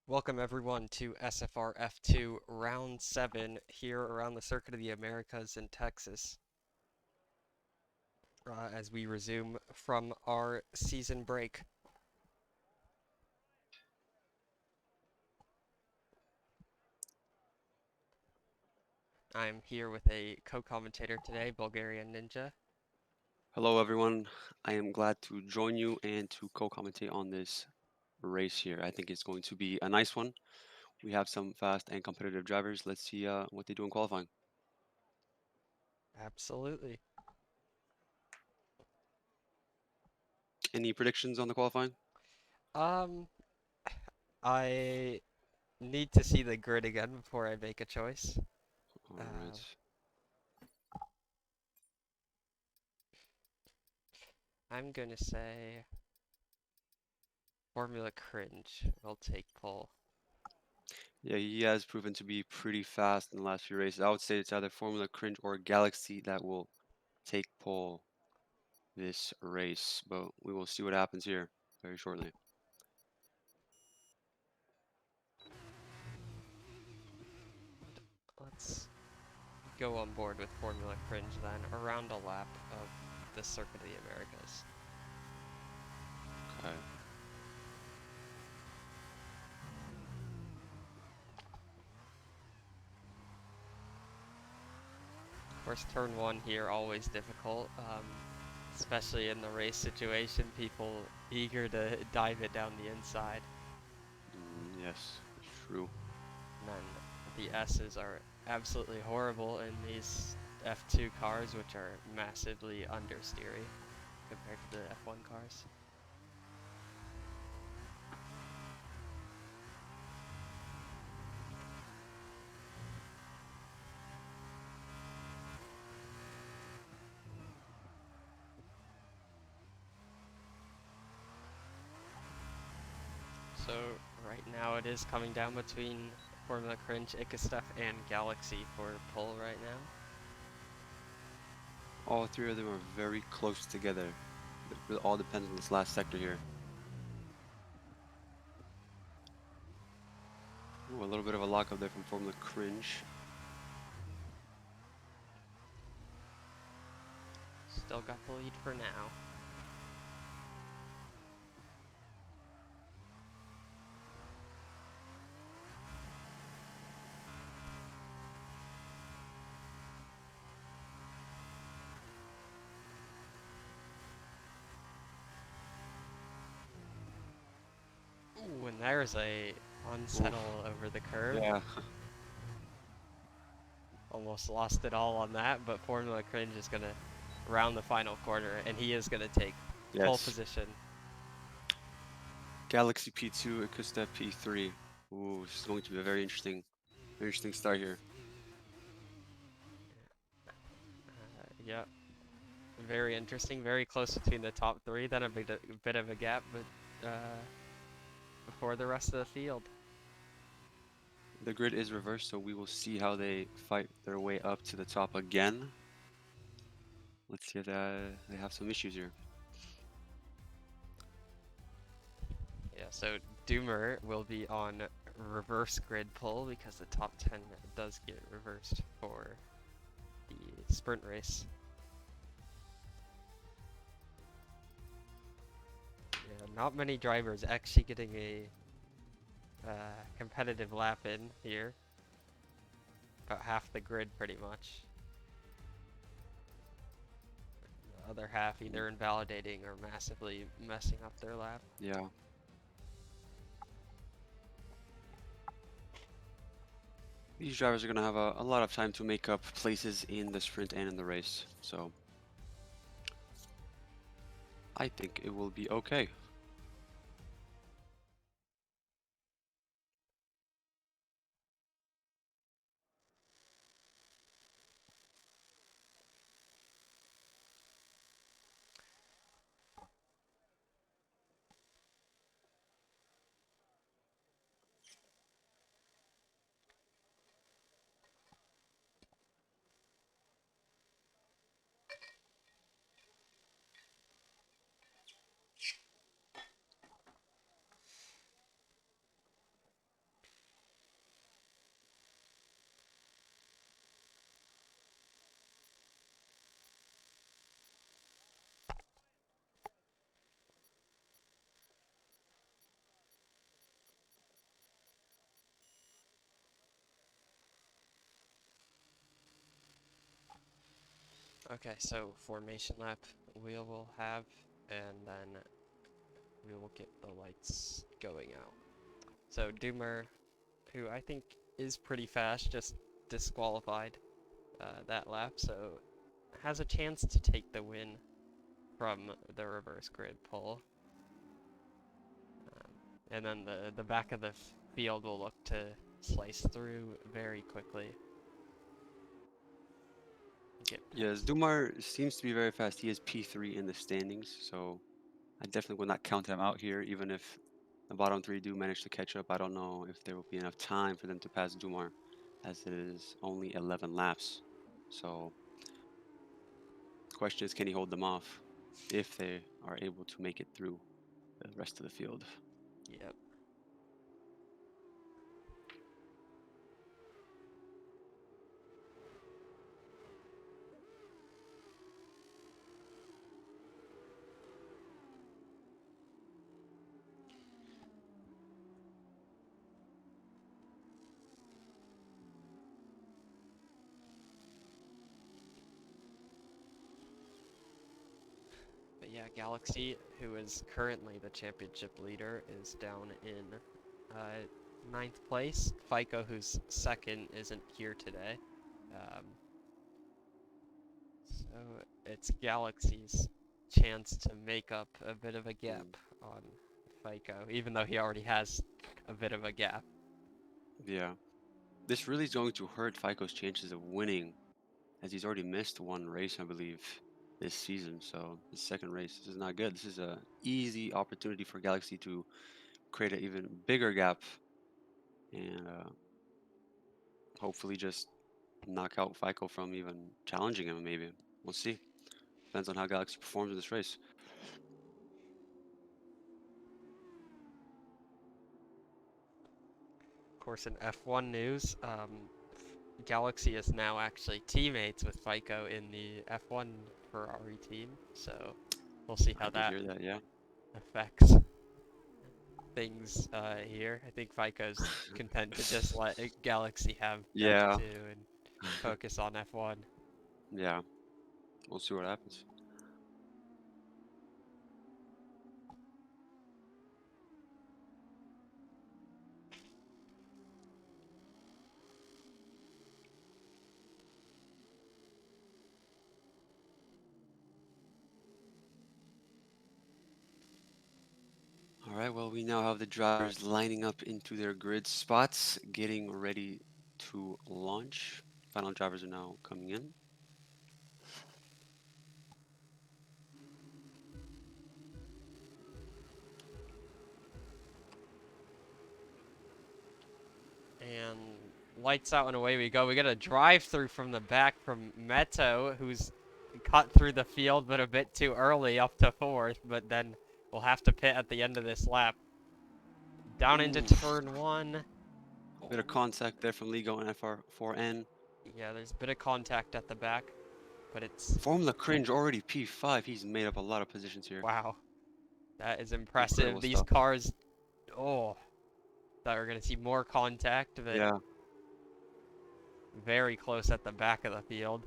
Welcome everyone to SFR F2 Round 7 here around the Circuit of the Americas in Texas as we resume from our season break. I'm here with a co-commentator today, Bulgarian Ninja. Hello, everyone. I am glad to join you and to co-commentate on this race here. I think it's going to be a nice one. We have some fast and competitive drivers. Let's see what they do in qualifying. Absolutely. Any predictions on the qualifying? Um, I need to see the grid again before I make a choice. All right. Uh, I'm gonna say Formula Cringe will take pole. Yeah, he has proven to be pretty fast in the last few races. I would say it's either Formula Cringe or Galaxy that will take pole this race, but we will see what happens here very shortly. Let's go on board with Formula Cringe then, around a lap of the Circuit of the Americas. Okay. Of course, turn one here, always difficult, especially in the race situation, people eager to dive it down the inside. Yes, true. And then the S's are absolutely horrible in these F2 cars, which are massively understeery compared to the F1 cars. So right now it is coming down between Formula Cringe, Icastef, and Galaxy for pole right now. All three of them are very close together. It all depends on this last sector here. Ooh, a little bit of a lockup there from Formula Cringe. Still got the lead for now. Ooh, and there's a unsettle over the curve. Yeah. Almost lost it all on that, but Formula Cringe is gonna round the final corner, and he is gonna take pole Yes. position. Galaxy P2, Icustep P3. Ooh, this is going to be a very interesting start here. Yep, very interesting, very close between the top three. Then a bit of a gap, but before the rest of the field. The grid is reversed, so we will see how they fight their way up to the top again. Let's see if they have some issues here. Yeah, so Doomer will be on reverse grid pull because the top 10 does get reversed for the sprint race. Yeah, not many drivers actually getting a competitive lap in here. About half the grid pretty much. The other half either invalidating or massively messing up their lap. Yeah. These drivers are going to have a lot of time to make up places in the sprint and in the race, so I think it will be okay. Okay, so formation lap we will have, and then we will get the lights going out. So Doomer, who I think is pretty fast, just disqualified that lap, so has a chance to take the win from the reverse grid pull. And then the back of the field will look to slice through very quickly. Yes, Dumar seems to be very fast. He is P3 in the standings, so I definitely would not count him out here, even if the bottom three do manage to catch up. I don't know if there will be enough time for them to pass Dumar, as it is only 11 laps. So the question is, can he hold them off if they are able to make it through the rest of the field? Yep. But yeah, Galaxy, who is currently the championship leader, is down in ninth place. FICO, who's second, isn't here today. So it's Galaxy's chance to make up a bit of a gap on FICO, even though he already has a bit of a gap. Yeah. This really is going to hurt FICO's chances of winning, as he's already missed one race, I believe, this season. So his second race, this is not good. This is a easy opportunity for Galaxy to create an even bigger gap and hopefully just knock out FICO from even challenging him. Maybe we'll see. Depends on how Galaxy performs in this race. Of course, in F1 news, Galaxy is now actually teammates with FICO in the F1 Ferrari team, so we'll see I how did that hear that. Yeah. affects things here. I think FICO's content to just let Galaxy have Yeah. F2 and focus on F1. Yeah. We'll see what happens. All right, well, we now have the drivers lining up into their grid spots, getting ready to launch. Final drivers are now coming in. And lights out and away we go. We get a drive through from the back from Meto, who's cut through the field but a bit too early up to fourth, but then we'll have to pit at the end of this lap. Down into Oof. turn one. Bit of contact there from Ligo and FR4N. Yeah, there's a bit of contact at the back, but it's, Formula Cringe already P5. He's made up a lot of positions here. wow, that is impressive. Incredible These stuff. cars, oh, thought we were going to see more contact, but Yeah. very close at the back of the field.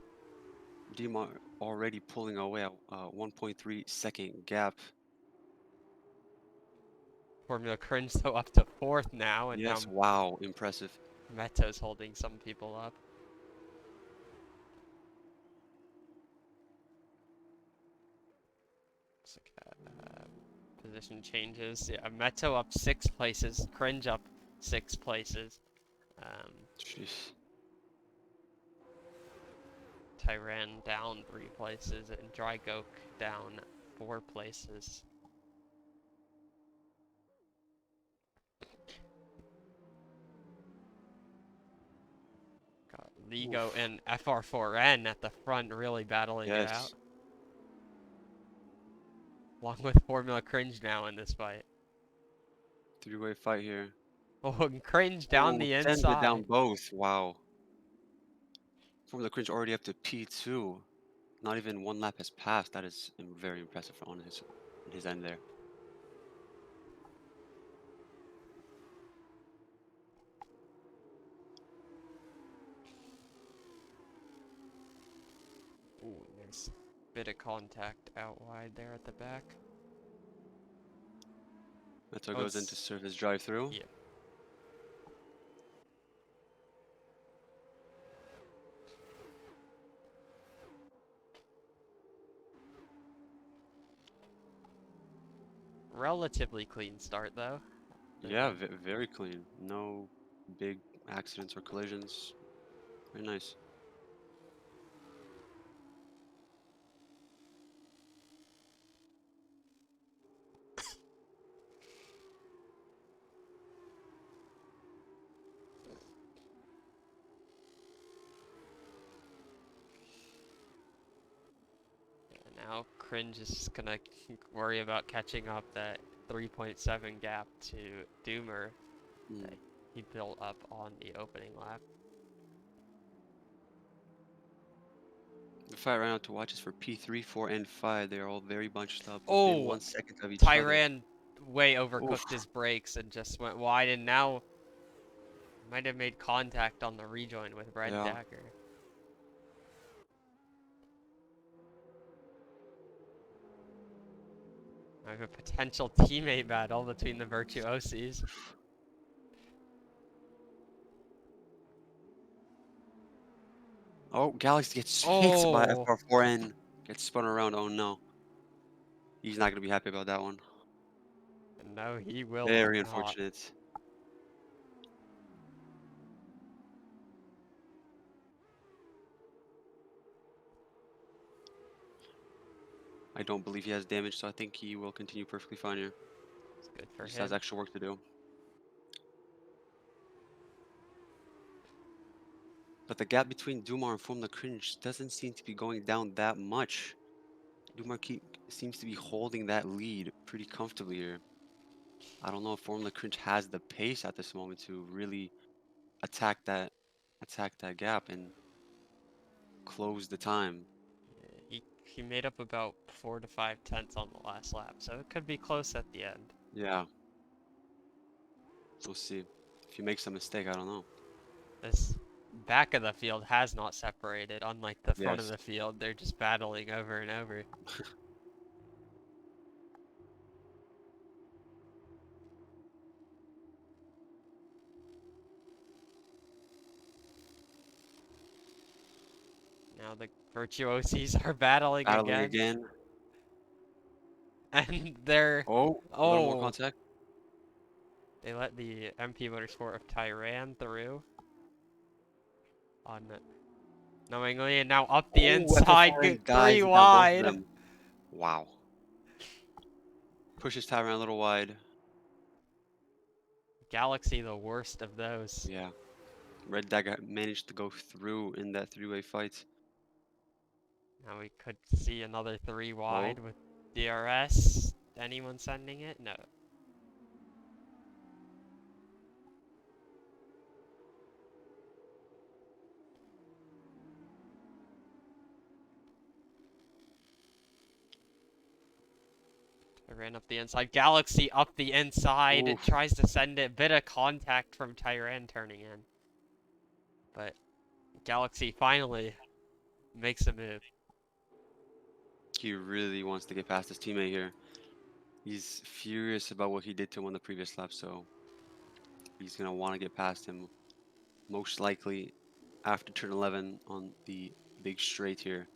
Dima already pulling away a 1.3 second gap. Formula Cringe so up to fourth now, and now Yes, wow, impressive. Meto's holding some people up. Looks like position changes. Yeah, Meto up 6 places, Cringe up 6 places. Jeez. Tyran down 3 places, and Drygok down 4 places. Got Ligo Oof. and FR4N at the front really battling it out. Yes. Along with Formula Cringe now in this fight. Three-way fight here. Oh, and Cringe down Oh, the sends it down inside. both. Wow. Formula Cringe already up to P2. Not even one lap has passed. That is very impressive on his end there. Ooh, Nice bit of contact out wide there at the back. That's what Oh, goes into it's surface drive-through. yeah. Relatively clean start though. Yeah, very clean. No big accidents or collisions. Very nice. Now Cringe is gonna worry about catching up that 3.7 gap to Doomer that Mm. he built up on the opening lap. The fight right now to watch is for P3, 4, and 5. They are all very bunched up within Oh, 1 second of each other. Tyran way Oof. overcooked his brakes and just went wide, and now might have made contact on the rejoin with Red Yeah. Dagger. I have a potential teammate battle between the Virtuosis. Oh, Galaxy gets fixed by Oh, FR4N. Gets spun around. Oh no. He's not going to be happy about that one. no, he will Very not. unfortunate. I don't believe he has damage, so I think he will continue perfectly fine here. It's good He for just has him. extra work to do. But the gap between Dumar and Formula Cringe doesn't seem to be going down that much. Dumar seems to be holding that lead pretty comfortably here. I don't know if Formula Cringe has the pace at this moment to really attack that gap and close the time. He made up about 4 to 5 tenths on the last lap, so it could be close at the end. Yeah, we'll see. If he makes a mistake, I don't know. This back of the field has not separated, unlike the front of Yes. the field. They're just battling over and over. Now the Virtuosis are battling Battling again. again. And they're... Oh, a little more Oh! contact. They let the MP Motorsport of Tyran through. Knowingly, and now up the Oh, inside, FFRN three guys down both of wide. them. Wow. Pushes Tyran a little wide. Galaxy, the worst of those. Yeah. Red Dagger managed to go through in that three-way fight. Now we could see another 3 wide Oh, with DRS. Anyone sending it? No. I ran up the inside. Galaxy up the inside. It oof. tries to send it. Bit of contact from Tyran turning in. But Galaxy finally makes a move. He really wants to get past his teammate here. He's furious about what he did to him on the previous lap, so he's going to want to get past him. Most likely after turn 11 on the big straight here.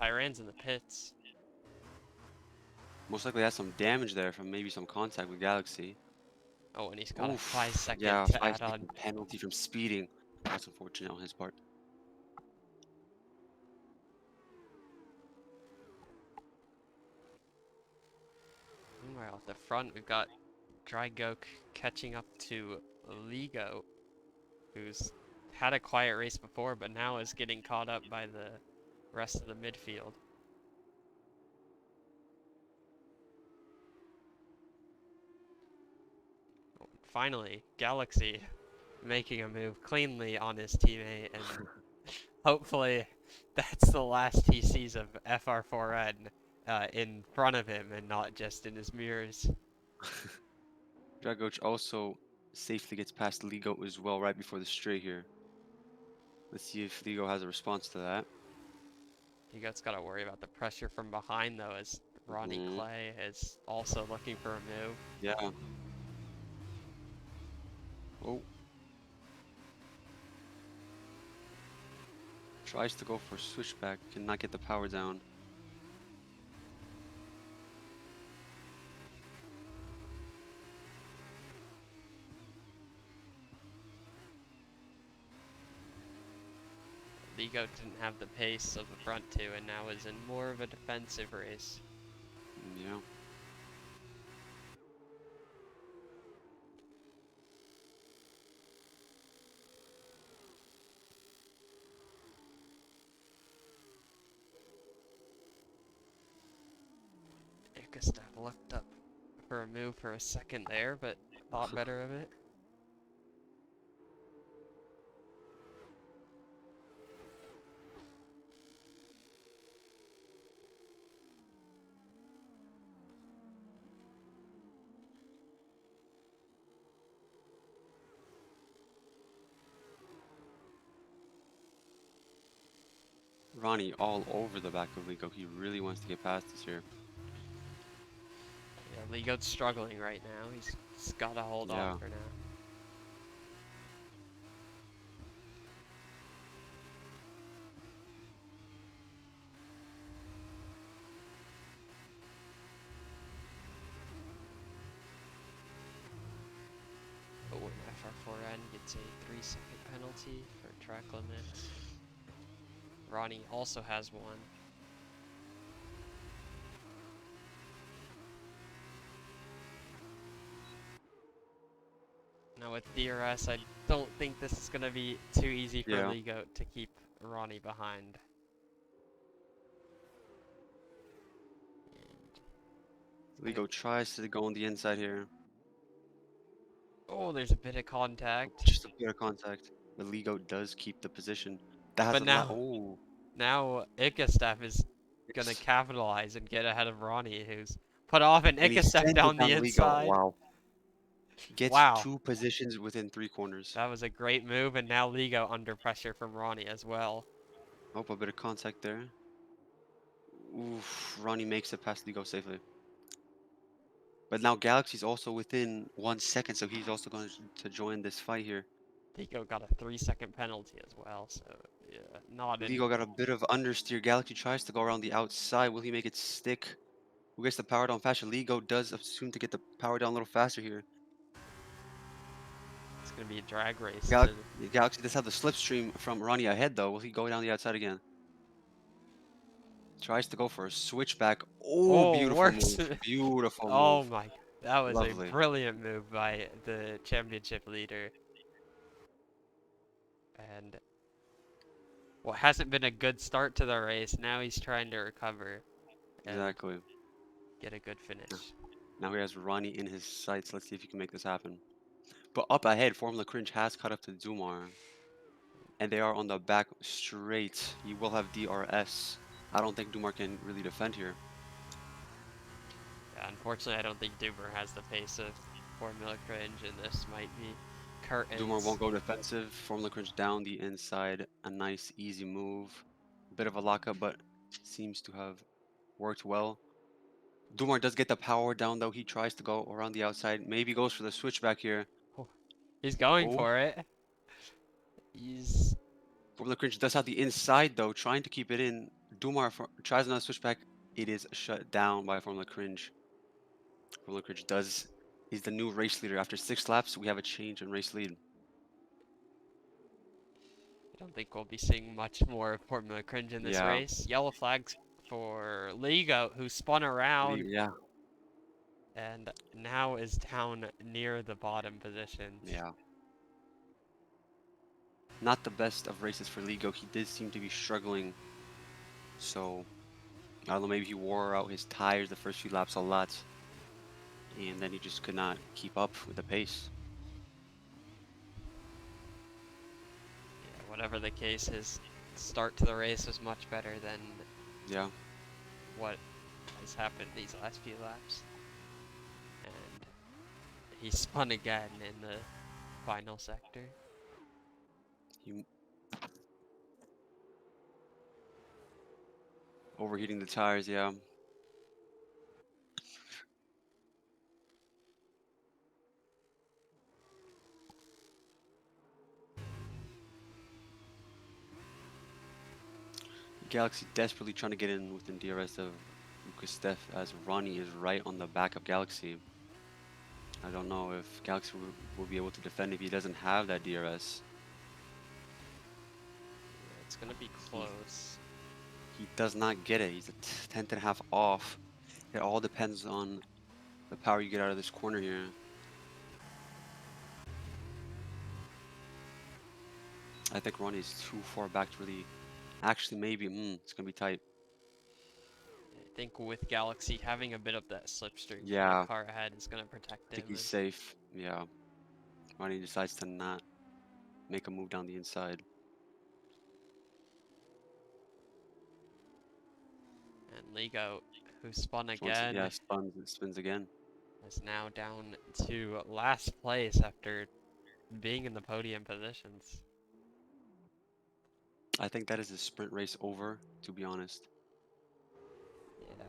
Tyran's in the pits. Most likely has some damage there from maybe some contact with Galaxy. Oh, and he's got a Oof. 5-second Yeah, to five add on. second penalty from speeding. That's unfortunate on his part. Meanwhile, at the front, we've got Drygoke catching up to Ligo, who's had a quiet race before, but now is getting caught up by the rest of the midfield. Finally, Galaxy making a move cleanly on his teammate, and hopefully that's the last he sees of FR4N in front of him and not just in his mirrors. Dragoch also safely gets past Ligo as well right before the straight here. Let's see if Ligo has a response to that. Ligo's got to worry about the pressure from behind, though, as Ronnie Hmm. Clay is also looking for a move. Yeah. Oh. Tries to go for a switchback, cannot get the power down. Ligo didn't have the pace of the front two and now is in more of a defensive race. Yeah. Gustav looked up for a move for a second there, but thought better of it. Ronnie all over the back of Ligo. He really wants to get past us here. Yeah, Ligo's struggling right now. He's got to hold on Yeah. for now. Oh, an FR4N gets a 3-second penalty for track limits. Ronnie also has one. Now with DRS, I don't think this is going to be too easy for Yeah. Ligo to keep Ronnie behind. Ligo tries to go on the inside here. Oh, there's a bit of contact. Just a bit of contact. But Ligo does keep the position. That has But a lot. now, Oh. now Ikestaff is going to Yes. capitalize and get ahead of Ronnie, who's put off an And he Ikestaff sends it down down the to Ligo. inside. Wow. Gets Wow, 2 positions within 3 corners. that was a great move, and now Ligo under pressure from Ronnie as well. Oh, a bit of contact there. Oof. Ronnie makes it past Ligo safely. But now Galaxy's also within 1 second, so he's also going to join this fight here. Ligo got a 3-second penalty as well, so yeah, not in. Ligo got a bit of understeer. Galaxy tries to go around the outside. Will he make it stick? Who gets the power down faster? Ligo does assume to get the power down a little faster here. It's going to be a drag race to. Galaxy does have the slipstream from Ronnie ahead, though. Will he go down the outside again? Tries to go for a switchback. Oh, Oh, beautiful works. move. Beautiful Oh move. my, that was a Lovely. brilliant move by the championship leader. And what hasn't been a good start to the race, now he's trying to recover and Exactly. get a good finish. Now he has Ronnie in his sights. Let's see if he can make this happen. But up ahead, Formula Cringe has caught up to Dumar. And they are on the back straight. He will have DRS. I don't think Dumar can really defend here. Yeah, unfortunately, I don't think Duber has the pace of Formula Cringe, and this might be Dumar curtains. won't go defensive. Formula Cringe down the inside. A nice, easy move. A bit of a lockup, but seems to have worked well. Dumar does get the power down, though. He tries to go around the outside. Maybe goes for the switchback here. Oh, he's going Oh, for it. He's Formula Cringe does have the inside, though, trying to keep it in. Dumar tries another switchback. It is shut down by Formula Cringe. Formula Cringe does. He's the new race leader. After 6 laps, we have a change in race lead. I don't think we'll be seeing much more of Formula Cringe in this Yeah. race. Yellow flags for Ligo, who spun around Yeah. and now is down near the bottom positions. Yeah. Not the best of races for Ligo. He did seem to be struggling. So, I don't know, maybe he wore out his tires the first few laps a lot. And then he just could not keep up with the pace. Yeah, whatever the case, his start to the race was much better than Yeah. what has happened these last few laps. And he spun again in the final sector. He Overheating the tires, yeah. Galaxy desperately trying to get in within DRS of Steph as Ronnie is right on the back of Galaxy. I don't know if Galaxy will be able to defend if he doesn't have that DRS. Yeah, it's gonna be close. He does not get it. He's a tenth and a half off. It all depends on the power you get out of this corner here. I think Ronnie's too far back to really. Actually, maybe. It's gonna be tight. I think with Galaxy having a bit of that slipstream from the Yeah, car ahead is gonna protect I think him. he's safe. Yeah. Ronnie decides to not make a move down the inside. And Lego, who spun Yeah, again, spins again. is now down to last place after being in the podium positions. I think that is a sprint race over, to be honest. Yeah.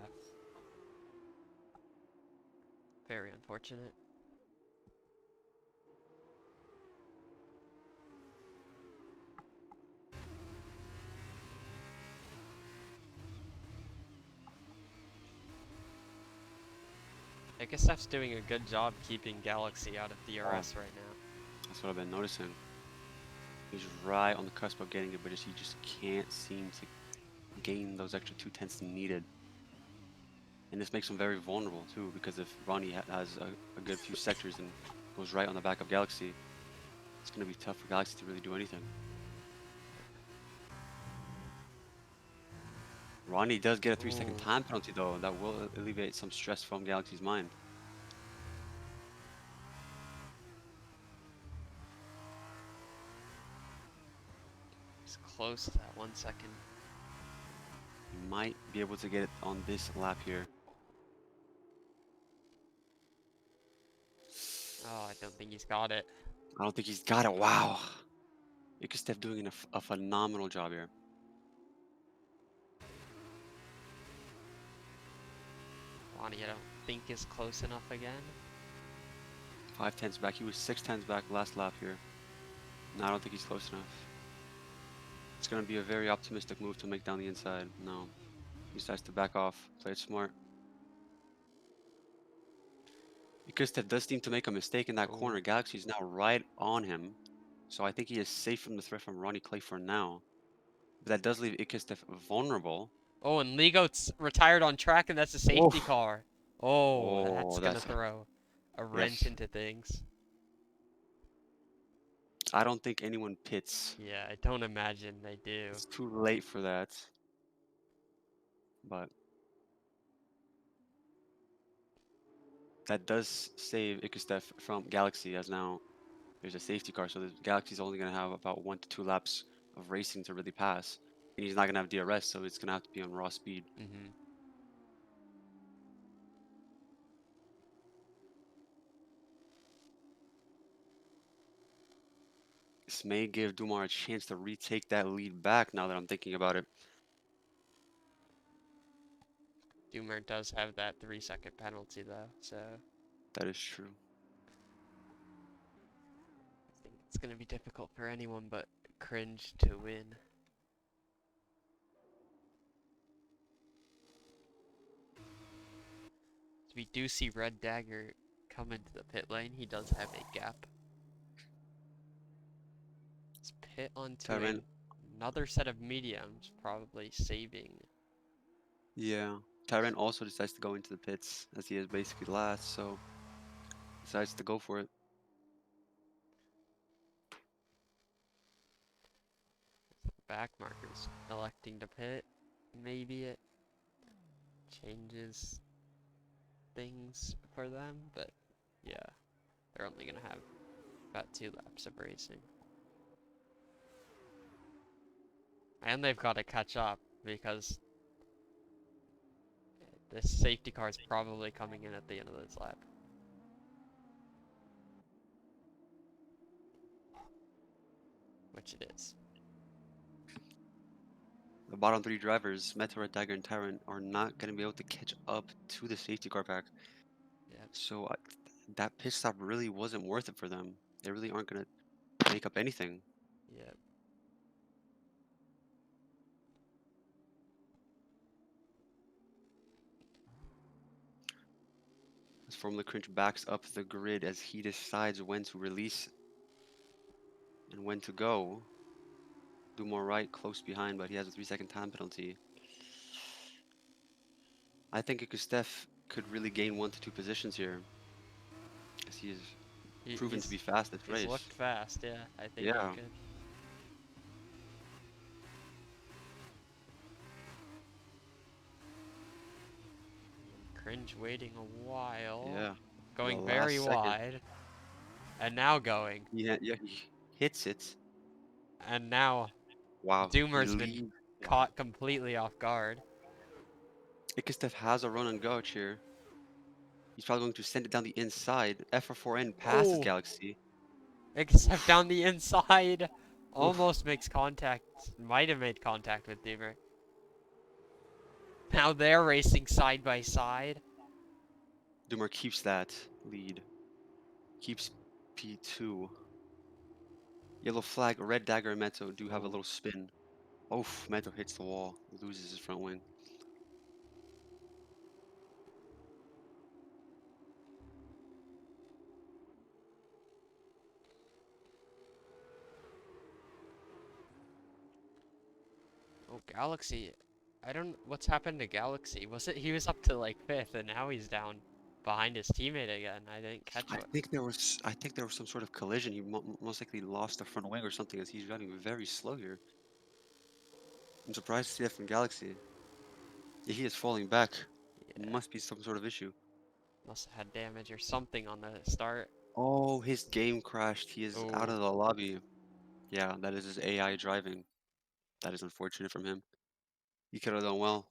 Very unfortunate. I guess Steph's doing a good job keeping Galaxy out of DRS right now. That's what I've been noticing. He's right on the cusp of getting it, but he just can't seem to gain those extra 2/10 needed. And this makes him very vulnerable too, because if Ronnie has a good few sectors and goes right on the back of Galaxy, it's going to be tough for Galaxy to really do anything. Ronnie does get a 3-second time penalty though. That will alleviate some stress from Galaxy's mind. He's close to that 1 second. He might be able to get it on this lap here. Oh, I don't think he's got it. I don't think he's got it. Wow. Ikestev doing a phenomenal job here. Ronnie, I don't think is close enough again. 5/10 back. He was 6/10 back last lap here. No, I don't think he's close enough. It's going to be a very optimistic move to make down the inside. No. He decides to back off. Play it smart. Ikestev does seem to make a mistake in that corner. Galaxy is now right on him. So I think he is safe from the threat from Ronnie Clay for now. But that does leave Ikestev vulnerable. Oh, and Ligo's retired on track, and that's a safety Oof. car. Oh, Oh, that's gonna throw a wrench yes. into things. I don't think anyone pits. Yeah, I don't imagine they do. It's too late for that. But that does save Ikestev from Galaxy, as now there's a safety car. So the Galaxy's only going to have about 1 to 2 laps of racing to really pass. And he's not going to have DRS, so it's going to have to be on raw speed. This may give Dumar a chance to retake that lead back now that I'm thinking about it. Doomer does have that 3-second penalty though, so That is true. I think it's gonna be difficult for anyone but Cringe to win. We do see Red Dagger come into the pit lane. He does have a gap. Let's pit onto another set of mediums, probably saving. Yeah. Tyran also decides to go into the pits as he is basically last, so decides to go for it. Back markers electing to pit. Maybe it changes things for them, but yeah, they're only gonna have about 2 laps of racing. And they've got to catch up because this safety car is probably coming in at the end of this lap. Which it is. the bottom three drivers, Meteor, Red Dagger, and Tyrant, are not going to be able to catch up to the safety car pack. Yep. So that pit stop really wasn't worth it for them. They really aren't going to make up anything. Yep. As Formula Cringe backs up the grid as he decides when to release and when to go. Do more right, close behind, but he has a 3-second time penalty. I think Ikustef could really gain 1 to 2 positions here, as he is proven to be fast this He's race. looked fast, yeah. I think he Yeah. could. Cringe waiting a while. Yeah. Going The very last second. wide. And now going. Yeah, he hits it. And now Wow, he Doomer's been leaves. Yeah. caught completely off guard. Ikustef has a run and go here. He's probably going to send it down the inside. FR4N passes Oh! Galaxy. Except Oof. down the inside. Oof. Almost makes contact. Might have made contact with Doomer. Now they're racing side by side. Doomer keeps that lead. Keeps P2. Yellow flag, Red Dagger, and Meto do have a Ooh. little spin. Oof, Meto hits the wall. Loses his front wing. Oh, Galaxy. I don't. What's happened to Galaxy? Was it he was up to like 5th and now he's down behind his teammate again? I didn't catch I what. think there was some sort of collision. He most likely lost the front wing or something, as he's driving very slow here. I'm surprised to see that from Galaxy. Yeah, he is falling back. Yeah, Must be some sort of issue. must have had damage or something on the start. Oh, his game crashed. He is out Oh, of the lobby. Yeah, that is his AI driving. That is unfortunate from him. He could have done well.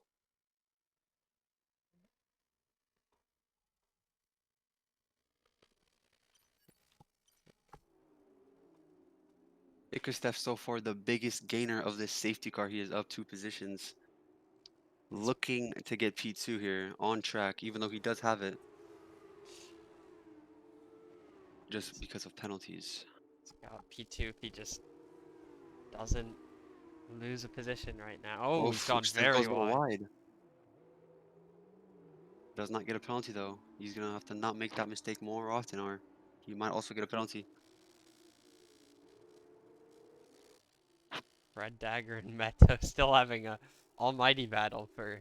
Ikustef so far the biggest gainer of this safety car. He is up 2 positions. Looking to get P2 here on track, even though he does have it. Just because of penalties. it's got P2 if he just doesn't lose a position right now. Oh, Oh, he's gone Ikustef very goes a little wide. wide. Does not get a penalty though. He's gonna have to not make that mistake more often, or he might also get a penalty. Red Dagger and Meto still having a almighty battle for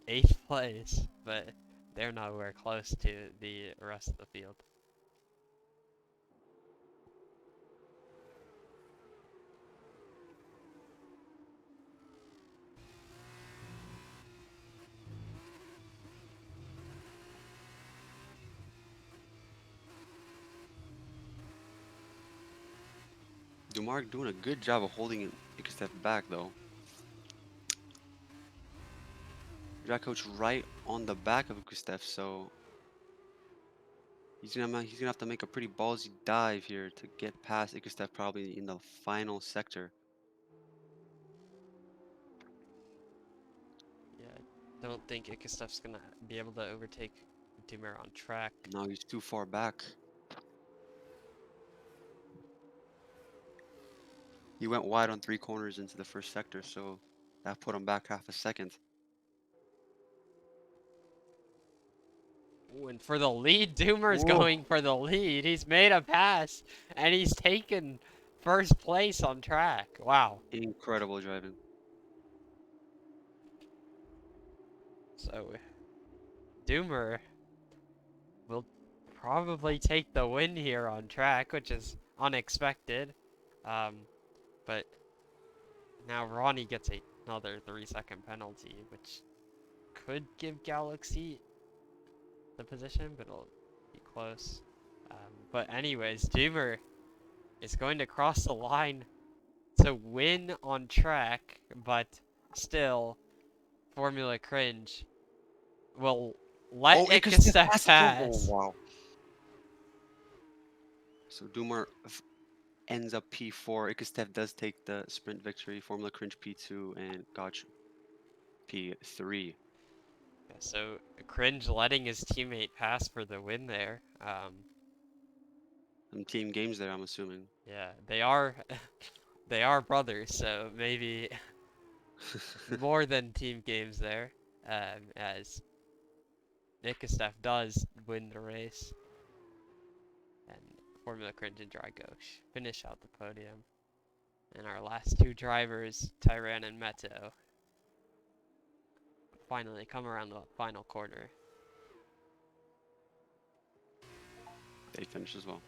8th place, but they're nowhere close to the rest of the field. Dumark doing a good job of holding Ikustef back though. Drag coach right on the back of Ikustef, so he's gonna have to make a pretty ballsy dive here to get past Ikustef probably in the final sector. Yeah, I don't think Ikustef's gonna be able to overtake Doomer on track. No, he's too far back. He went wide on 3 corners into the first sector, so that put him back half a second. Ooh, and for the lead, Doomer's Whoa. going for the lead. He's made a pass, and he's taken first place on track. Wow. Incredible driving. So, Doomer will probably take the win here on track, which is unexpected. But now Ronnie gets another 3-second penalty, which could give Galaxy the position, but it'll be close. But anyways, Doomer is going to cross the line to win on track, but still, Formula Cringe will let Oh, Ikustef Ikustef passes. Oh, pass. wow. So Doomer ends up P4. Ikestev does take the sprint victory. Formula Cringe P2 and Gotch P3. Yeah, so Cringe letting his teammate pass for the win there. Some team games there, I'm assuming. Yeah, they are they are brothers, so maybe more than team games there. As Nikistev does win the race, and Formula Cringe and Dragosh finish out the podium. And our last two drivers, Tyran and Meto, finally come around the final corner. They finish as well.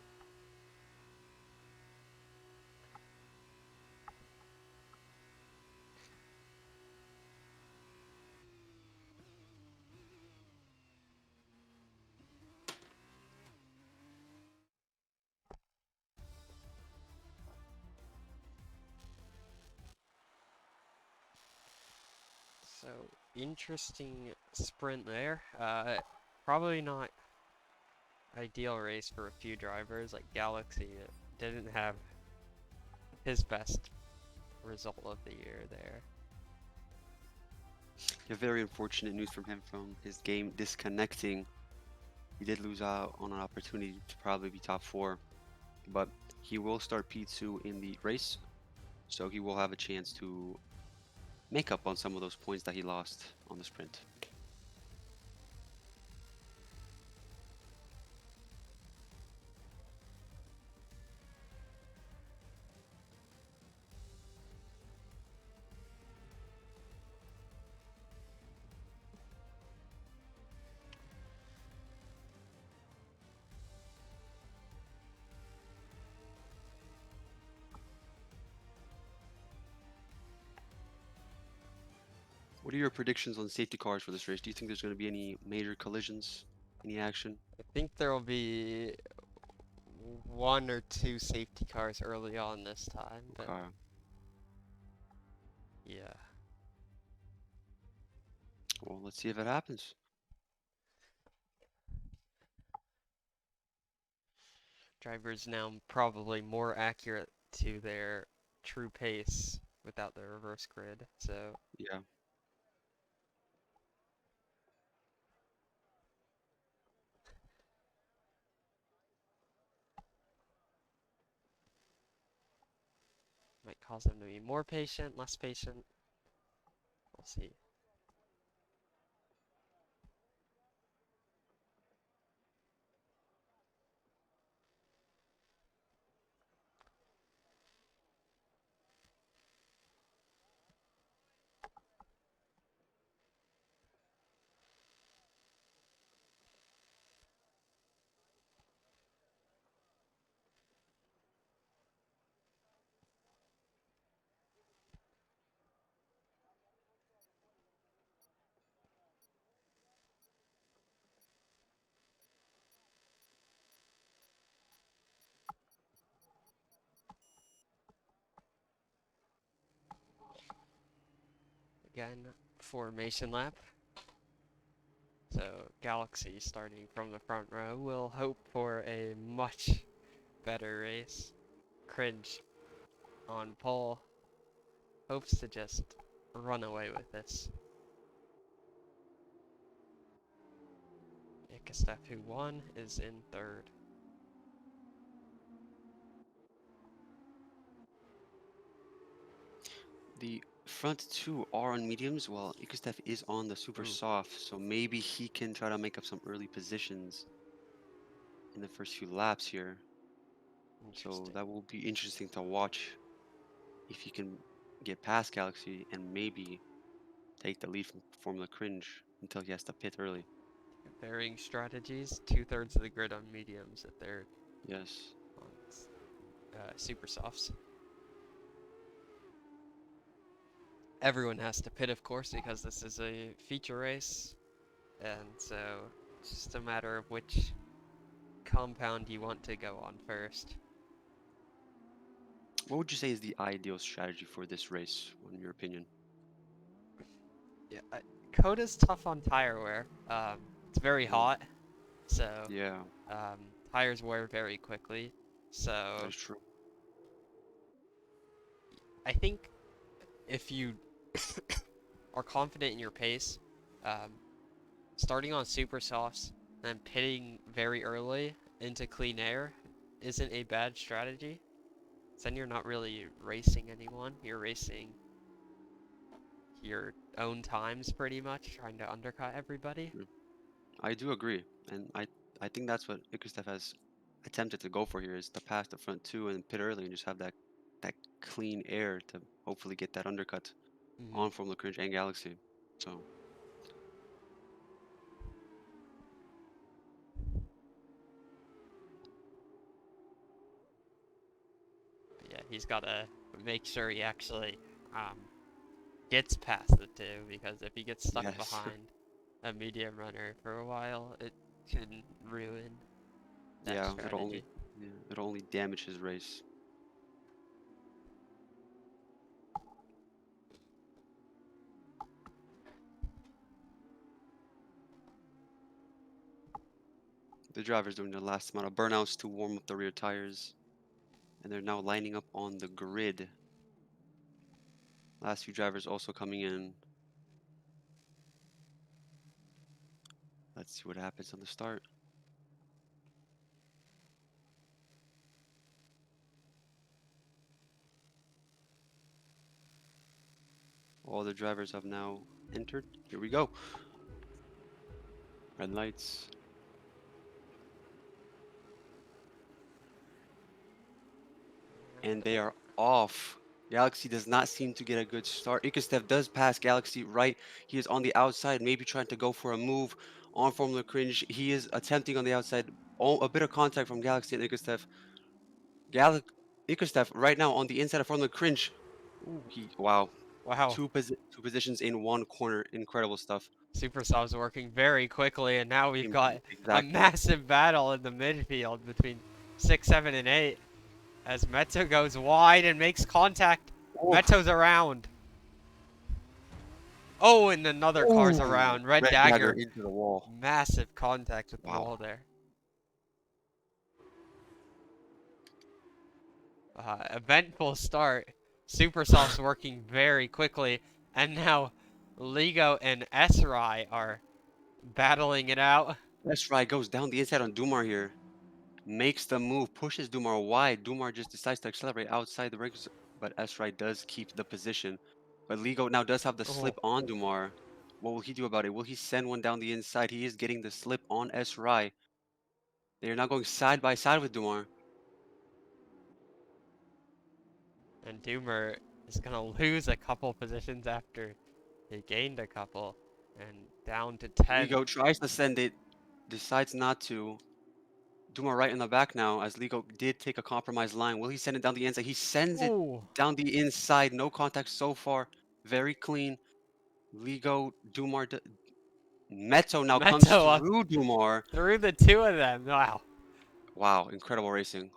So, interesting sprint there. Probably not ideal race for a few drivers. Like Galaxy didn't have his best result of the year there. Yeah, very unfortunate news from him from his game disconnecting. He did lose out on an opportunity to probably be top 4, but he will start P2 in the race, so he will have a chance to make up on some of those points that he lost on the sprint. What are your predictions on safety cars for this race? Do you think there's going to be any major collisions, any action? I think there will be one or two safety cars early on this time, but Okay. yeah. Well, let's see if it happens. Drivers now probably more accurate to their true pace without the reverse grid, so Yeah. might cause them to be more patient, less patient. We'll see. Again, formation lap. So Galaxy starting from the front row will hope for a much better race. Cringe on pole hopes to just run away with this. Ikastef, who won, is in third. The front two are on mediums, while Ikestev is on the super Ooh. soft, so maybe he can try to make up some early positions in the first few laps here. So that will be interesting to watch if he can get past Galaxy and maybe take the lead from Formula Cringe until he has to pit early. Varying strategies, 2/3 of the grid on mediums at their Yes. on super softs. Everyone has to pit, of course, because this is a feature race, and so it's just a matter of which compound you want to go on first. What would you say is the ideal strategy for this race, in your opinion? Yeah, COTA's tough on tire wear. It's very Oh, hot, so yeah, tires wear very quickly. that So is true. I think if you are confident in your pace, um, starting on super softs and pitting very early into clean air isn't a bad strategy. Then you're not really racing anyone. You're racing your own times pretty much, trying to undercut everybody. I do agree, and I think that's what Ikustev has attempted to go for here is to pass the front two and pit early and just have that clean air to hopefully get that undercut Mm-hmm. on from Lacringe and Galaxy. So Yeah, he's got to make sure he actually um, gets past the two because if he gets stuck yes, behind a medium runner for a while, it can ruin that yeah, strategy. it'll only damage his race. The driver's doing the last amount of burnouts to warm up the rear tires, and they're now lining up on the grid. Last few drivers also coming in. Let's see what happens on the start. All the drivers have now entered. Here we go. Red lights. And they are off. Galaxy does not seem to get a good start. Ikustev does pass Galaxy right. He is on the outside, maybe trying to go for a move on Formula Cringe. He is attempting on the outside. Oh, a bit of contact from Galaxy and Ikustev. Ikustev right now on the inside of Formula Cringe. Ooh, Wow. wow. Two positions in one corner. Incredible stuff. Super Sub's working very quickly, and now we've got a Exactly. massive battle in the midfield between 6, 7, and 8. As Meto goes wide and makes contact. Oh, Meto's around. Oh, and another car's oh. around. Red Red dagger Dagger. into the wall. Massive contact with the Wow. wall there. Eventful start. Supersoft's working very quickly. And now Ligo and Esrai are battling it out. That's right. Goes down the inside on Dumar here. Makes the move, pushes Dumar wide. Dumar just decides to accelerate outside the brakes, but S-Rai does keep the position. But Ligo now does have the Oh, slip on Dumar. What will he do about it? Will he send one down the inside? He is getting the slip on S-Rai. They are now going side by side with Dumar. and Doomer is going to lose a couple positions after he gained a couple. And down to 10th. Ligo tries to send it, decides not to. Dumar right in the back now, as Ligo did take a compromised line. Will he send it down the inside? He sends it Ooh, down the inside. No contact so far. Very clean. Ligo, Dumar, Meto now comes Meto up through Dumar. through the two of them. Wow. Wow, incredible racing.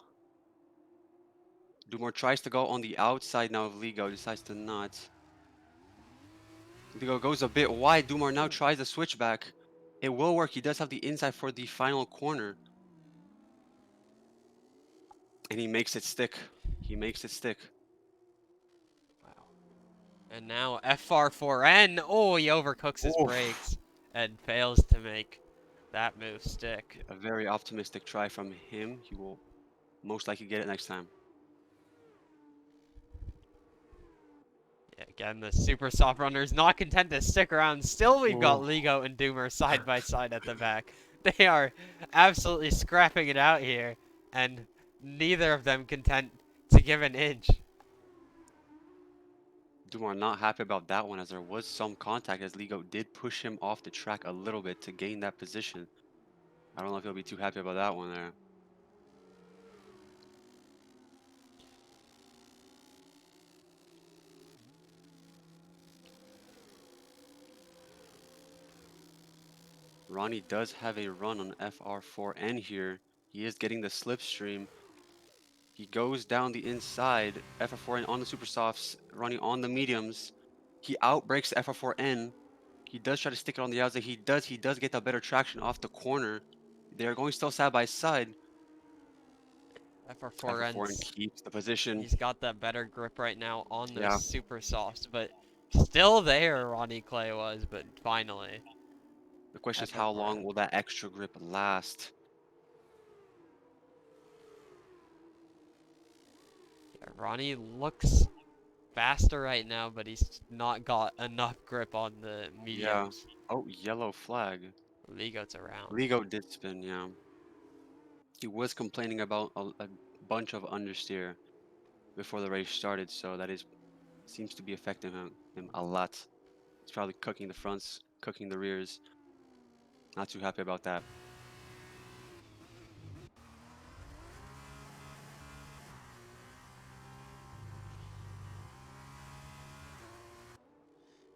Dumar tries to go on the outside now of Ligo, decides to not. Ligo goes a bit wide. Dumar now tries the switchback. It will work. He does have the inside for the final corner. And he makes it stick. He makes it stick. Wow. And now FR4N. Oh, he overcooks his Oof. brakes and fails to make that move stick. A very optimistic try from him. He will most likely get it next time. Yeah, again, the super soft runner is not content to stick around. Still, we've got Ooh. Ligo and Doomer side by side at the back. They are absolutely scrapping it out here, and neither of them content to give an inch. Dumar not happy about that one as there was some contact as Ligo did push him off the track a little bit to gain that position. I don't know if he'll be too happy about that one there. Ronnie does have a run on FR4N here. He is getting the slipstream. He goes down the inside. FR4N on the super softs. Ronnie on the mediums. He outbreaks FR4N. He does try to stick it on the outside. He does get that better traction off the corner. They are going still side by side. FR4 and FR4N's keeps the position. he's got that better grip right now on those Yeah. super softs, but still there Ronnie Clay was, but finally The question is how long FR4N. will that extra grip last? Yeah, Ronnie looks faster right now, but he's not got enough grip on the Yeah. mediums. Oh, yellow flag. Ligo's around. Ligo did spin, yeah. He was complaining about a bunch of understeer before the race started, so that is seems to be affecting him a lot. He's probably cooking the fronts, cooking the rears. Not too happy about that.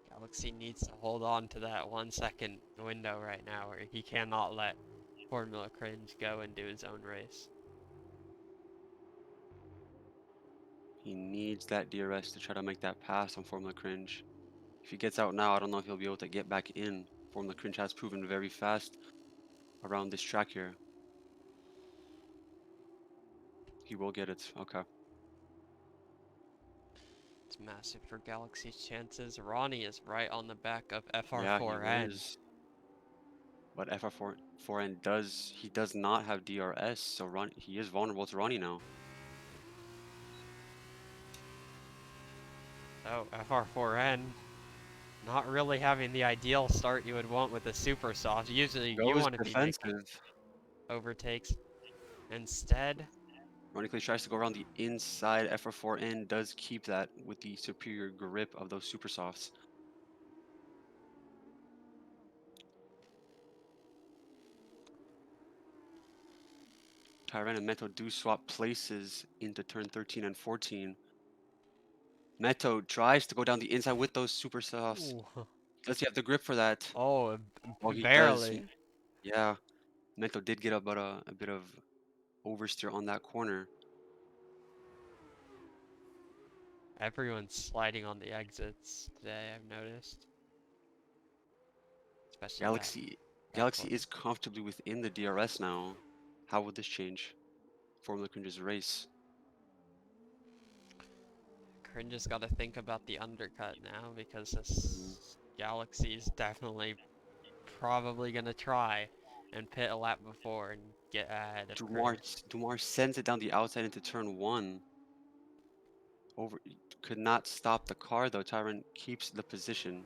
Galaxy needs to hold on to that 1 second window right now where he cannot let Formula Cringe go and do his own race. He needs that DRS to try to make that pass on Formula Cringe. If he gets out now, I don't know if he'll be able to get back in. Formula Cringe has proven very fast around this track here. He will get it. Okay. It's massive for Galaxy's chances. Ronnie is right on the back of Yeah, he FR4N. is. But FR4N does not have DRS, so he is vulnerable to Ronnie now. Oh, FR4N not really having the ideal start you would want with a super soft. Usually you Goes want to be making defensive. overtakes. Instead, Ronnie Clay tries to go around the inside. FR4N does keep that with the superior grip of those super softs. Tyran and Meto do swap places into turn 13 and 14. Meto tries to go down the inside with those super softs. ooh, Does he have the grip for that? oh, Oh, he does. barely. Yeah. Meto did get about a bit of oversteer on that corner. Everyone's sliding on the exits today, I've noticed. Especially that Galaxy corner. is comfortably within the DRS now. How would this change Formula Cringe's race? Cringe has got to think about the undercut now because Mhm. this Galaxy's definitely probably going to try and pit a lap before and get ahead of Cringe. Dumar sends it down the outside into turn 1. Could not stop the car though. Tyron keeps the position.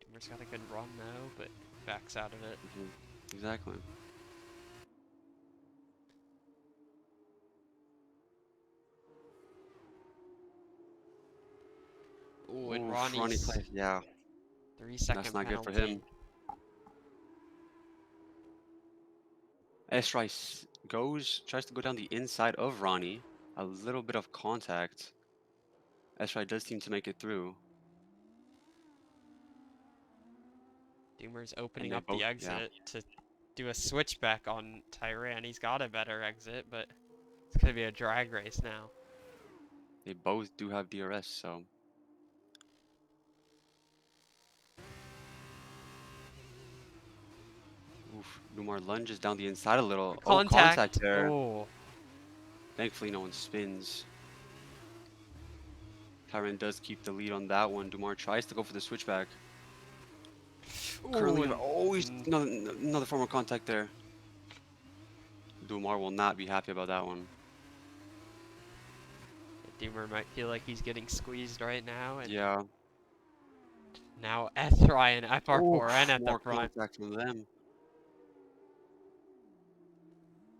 Doomer's got a good run though, but backs out of it. Exactly. Ooh, and Oof, Ronnie Ronnie's Clay. Yeah, 3 second that's not good for penalty. him. S-Rice tries to go down the inside of Ronnie. A little bit of contact. S-Rice does seem to make it through. Doomer's And opening they up the both, yeah, exit to do a switchback on Tyran. He's got a better exit, but it's going to be a drag race now. they both do have DRS, so. Oof, Lumar lunges down the inside a little. Oh, contact Contact! there. Oh, Thankfully, no one spins. Tyron does keep the lead on that one. Dumar tries to go for the switchback. ooh, Curling, and he's another form of contact there. Dumar will not be happy about that one. Doomer might feel like he's getting squeezed right now, and Yeah. now S-Ry and FR4N Oof, at the more front. contact from them.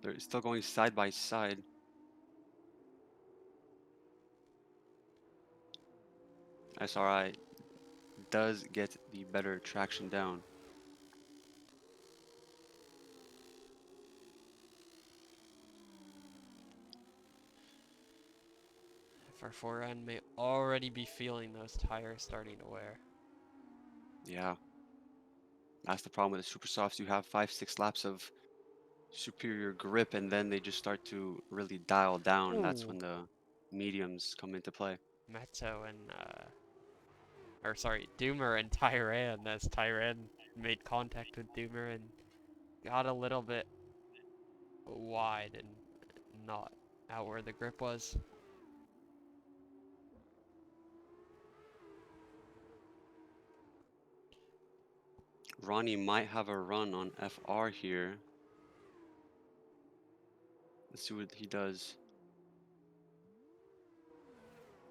They're still going side by side. SRI does get the better traction down. FR4N may already be feeling those tires starting to wear. Yeah. That's the problem with the super softs. You have 5-6 laps of superior grip, and then they just start to really dial down. That's Ooh, when the mediums come into play. Meto and, or sorry, Doomer and Tyran, as Tyran made contact with Doomer and got a little bit wide and not out where the grip was. Ronnie might have a run on FR here. Let's see what he does.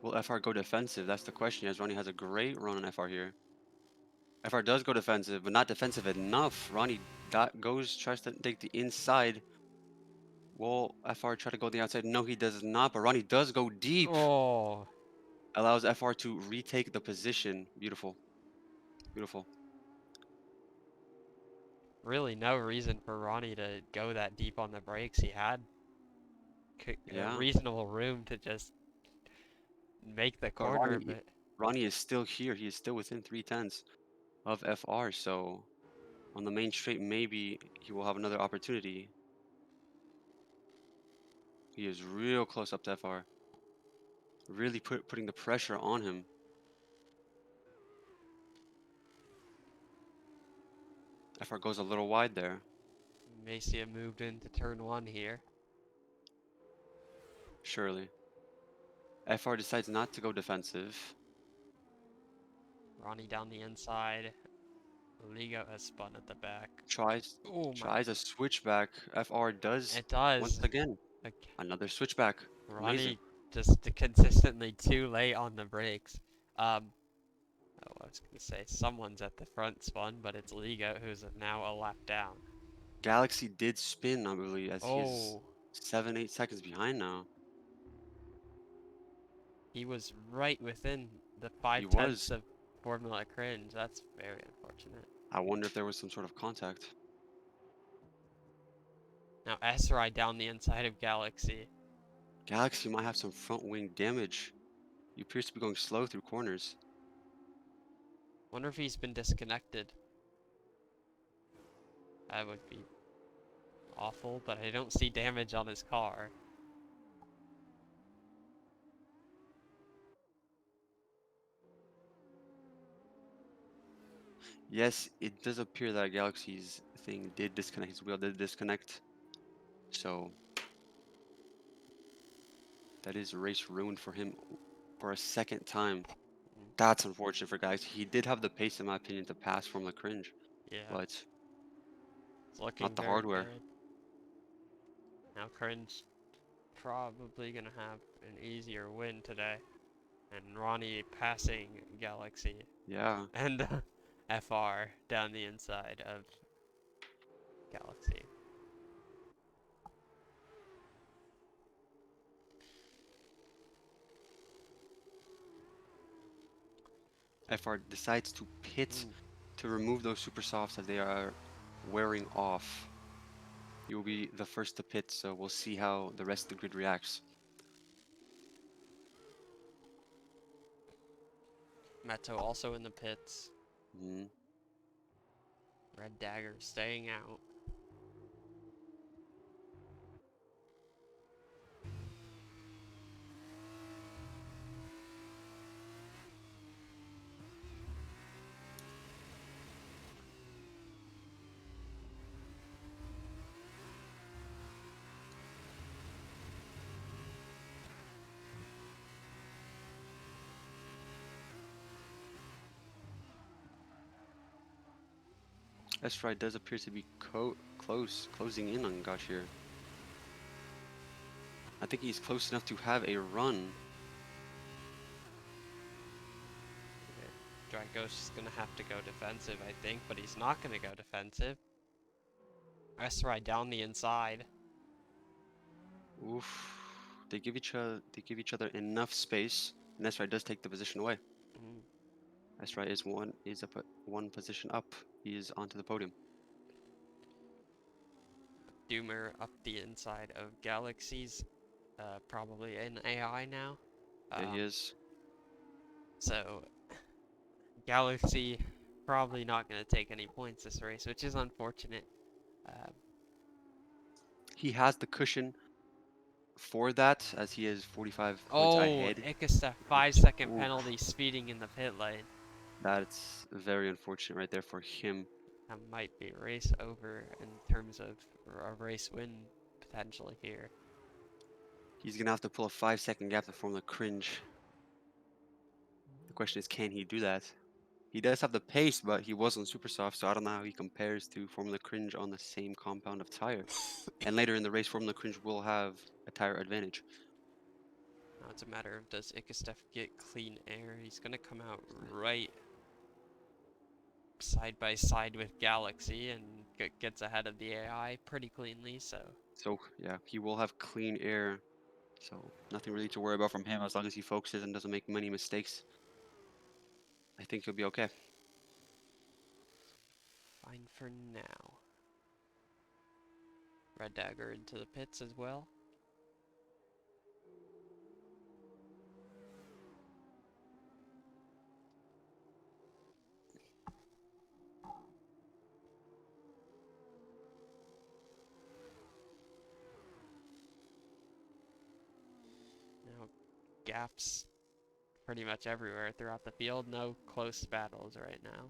Will FR go defensive? That's the question, as Ronnie has a great run on FR here. FR does go defensive, but not defensive enough. Ronnie tries to take the inside. Will FR try to go the outside? No, he does not, but Ronnie does go deep. Oh, Allows FR to retake the position. Beautiful. Beautiful. really no reason for Ronnie to go that deep on the brakes. He had a Yeah. reasonable room to just make the But corner, but Ronnie is still here. He is still within 3/10 of FR, so on the main straight, maybe he will have another opportunity. He is real close up to FR. Really putting the pressure on him. FR goes a little wide there. may see him moved into turn 1 here. Surely. FR decides not to go defensive. Ronnie down the inside. Ligo has spun at the back. Tries Oh my! a switchback. FR does It does. once again. Like, Another switchback. Amazing. Ronnie just consistently too late on the brakes. Oh, I was gonna say someone's at the front spun, but it's Ligo who's now a lap down. Galaxy did spin, I believe, as he is Oh, 7-8 seconds behind now. he was right within the He 5/10 was. of Formula Cringe. That's very unfortunate. I wonder if there was some sort of contact. Now SRI down the inside of Galaxy. Galaxy might have some front wing damage. He appears to be going slow through corners. Wonder if he's been disconnected. That would be awful, but I don't see damage on his car. Yes, it does appear that Galaxy's thing did disconnect. His wheel did disconnect. So that is race ruined for him for a second time. That's unfortunate for Galaxy. He did have the pace, in my opinion, to pass from the cringe, Yeah, but it's looking not the very hardware. good. Now Cringe probably gonna have an easier win today. And Ronnie passing Galaxy Yeah. and FR down the inside of Galaxy. FR decides to pit Ooh. to remove those super softs as they are wearing off. He will be the first to pit, so we'll see how the rest of the grid reacts. Meto also in the pits. Mm-hmm. Red Dagger staying out. S-Ride does appear to be closing in on Gosh here. I think he's close enough to have a run. Dragos is gonna have to go defensive, I think, but he's not gonna go defensive. SRI down the inside. Oof. They give each other enough space, and S-Ride does take the position away. Mm. S-Ride is up at one position up. He is onto the podium. Doomer up the inside of Galaxies. Probably an AI now. Yeah, he is. So, Galaxy probably not going to take any points this race, which is unfortunate. He has the cushion for that, as he is 45 points Oh, ahead. Ikasta 5-second Oof. penalty speeding in the pit lane. That's very unfortunate right there for him. That might be a race over in terms of a race win potentially here. He's gonna have to pull a 5-second gap to form the cringe. The question is, can he do that? He does have the pace, but he was on super soft, so I don't know how he compares to Formula Cringe on the same compound of tire. And later in the race, Formula Cringe will have a tire advantage. Now it's a matter of, does Ikastef get clean air? He's gonna come out right side by side with Galaxy and gets ahead of the AI pretty cleanly, so. So yeah, he will have clean air, so nothing really to worry about from him as long as he focuses and doesn't make many mistakes. I think he'll be okay. Fine for now. Red Dagger into the pits as well. Now gaps pretty much everywhere throughout the field. No close battles right now.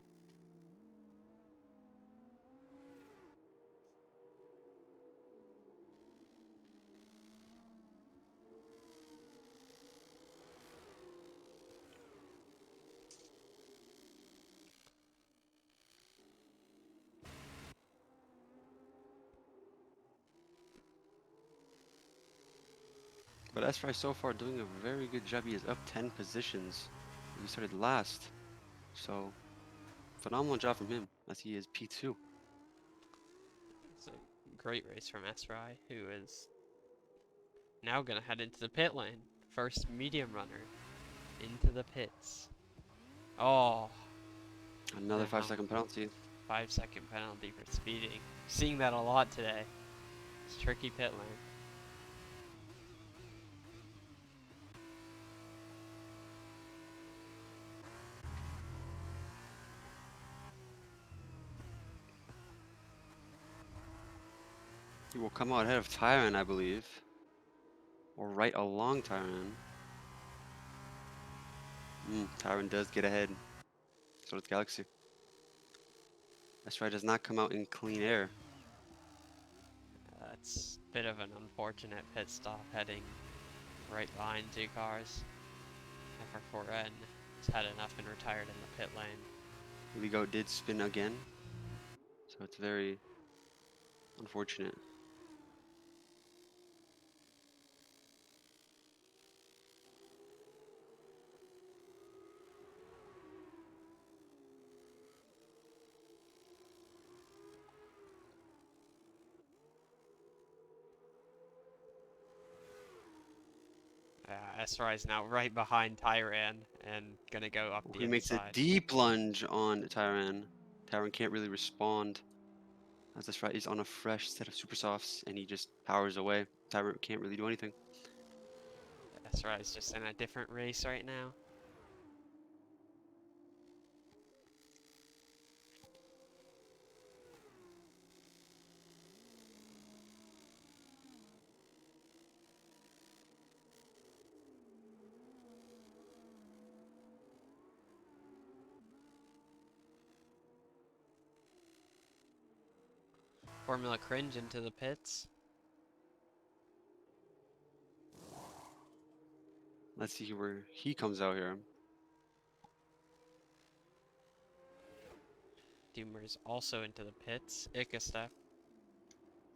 But SFR so far doing a very good job. He is up 10 positions. He started last, so phenomenal job from him as he is P2. It's a great race from Esrai, who is now gonna head into the pit lane. First medium runner into the pits. Oh, Another now 5-second penalty. 5-second penalty for speeding. Seeing that a lot today. It's tricky pit lane. He will come out ahead of Tyron, I believe. Or right along Tyron. Tyron does get ahead. So does Galaxy. SFR does not come out in clean air. That's a bit of an unfortunate pit stop heading right behind two cars. FR4N has had enough and retired in the pit lane. Ligo did spin again. So it's very unfortunate. SRI is now right behind Tyran and gonna go up the He makes a inside. deep lunge on Tyron. Tyron can't really respond. As SFR is on a fresh set of super softs and he just powers away. Tyron can't really do anything. SRI is just in a different race right now. Formula Cringe into the pits. Let's see where he comes out here. Doomer's also into the pits. Ikastef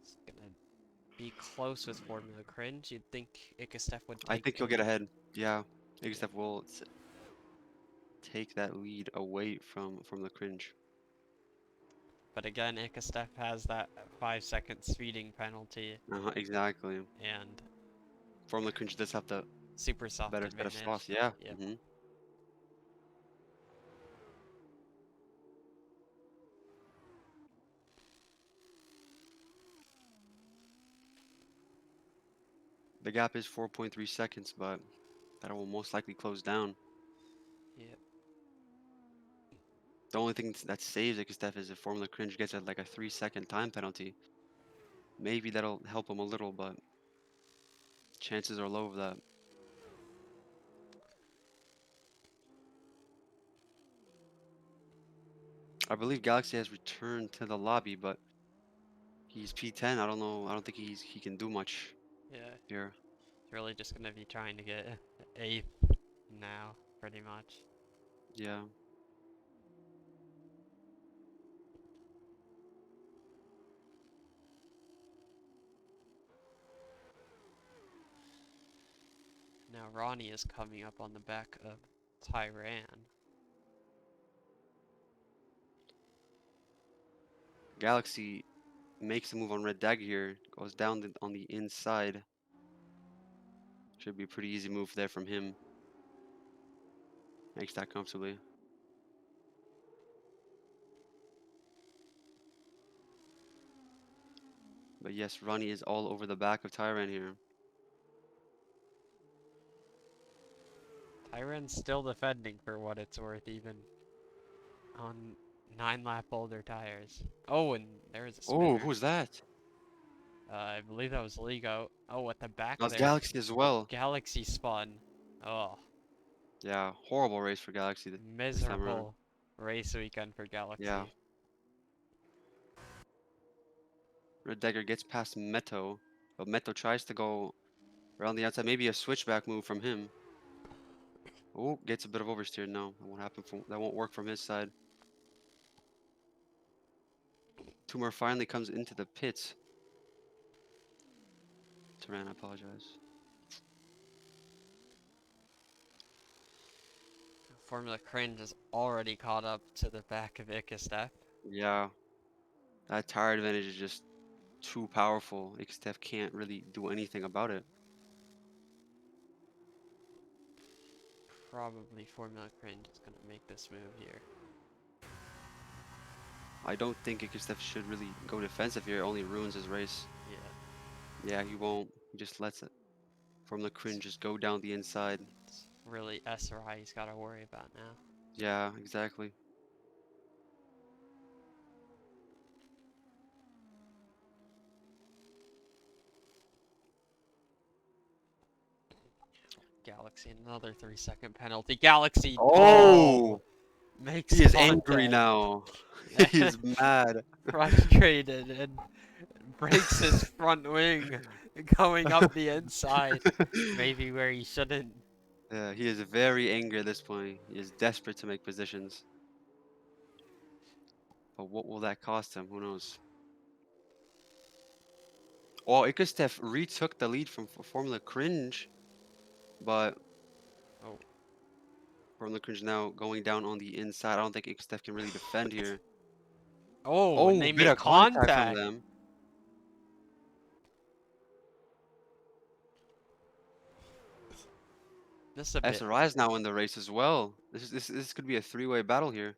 is gonna be close with Formula Cringe. You'd think Ikastef would take I think he'll the get lead. ahead. Yeah. Except will take that lead away from the cringe. But again, Ikastef has that 5-second speeding penalty Exactly. and Formula cringe does have the super soft better set of advantage. spots. Yeah. Yep. The gap is 4.3 seconds, but that will most likely close down. Yep. The only thing that saves Ikastef is if Formula Cringe gets like a 3-second time penalty. Maybe that'll help him a little, but chances are low of that. I believe Galaxy has returned to the lobby, but he's P10. I don't know. I don't think he can do much Yeah, here. he's really just gonna be trying to get 8th now, pretty much. Yeah. Now Ronnie is coming up on the back of Tyran. Galaxy makes a move on Red Dagger here. Goes down on the inside. Should be a pretty easy move there from him. Makes that comfortably. But yes, Ronnie is all over the back of Tyran here. Tyran's still defending for what it's worth, even on 9-lap older tires. Oh, and there's a Oh, spinner. who's that? I believe that was Lego. Oh, at the back That's there, Galaxy as well. Galaxy spun. Oh, Yeah, horrible race for Galaxy this time around. miserable race weekend for Yeah. Galaxy. Red Dagger gets past Meto, but Meto tries to go around the outside. Maybe a switchback move from him. Oh, gets a bit of oversteer. No, that won't happen. That won't work from his side. Tumor finally comes into the pits. Turan, I apologize. Formula Cringe is already caught up to the back of Ikastef. Yeah, that tire advantage is just too powerful. Ixtef can't really do anything about it. Probably Formula Cringe is gonna make this move here. I don't think Ixtef should really go defensive here. It only ruins his race. Yeah, Yeah, he won't. He just lets it. Formula Cringe just go down the inside. it's really SRI he's gotta worry about now. Yeah, exactly. Galaxy, another 3-second penalty. Galaxy, Oh! makes He is angry contact. now. He is mad. Frustrated and breaks his front wing going up the inside. Maybe where he shouldn't. Yeah, he is very angry at this point. He is desperate to make positions. But what will that cost him? Who knows? Oh, Ikeστef retook the lead from Formula Cringe, but Oh, Formula Cringe now going down on the inside. I don't think Ikeστef can really defend here. oh, and Oh, they bit make of contact from contact. them. This is a bit SRI is now in the race as well. This could be a three-way battle here.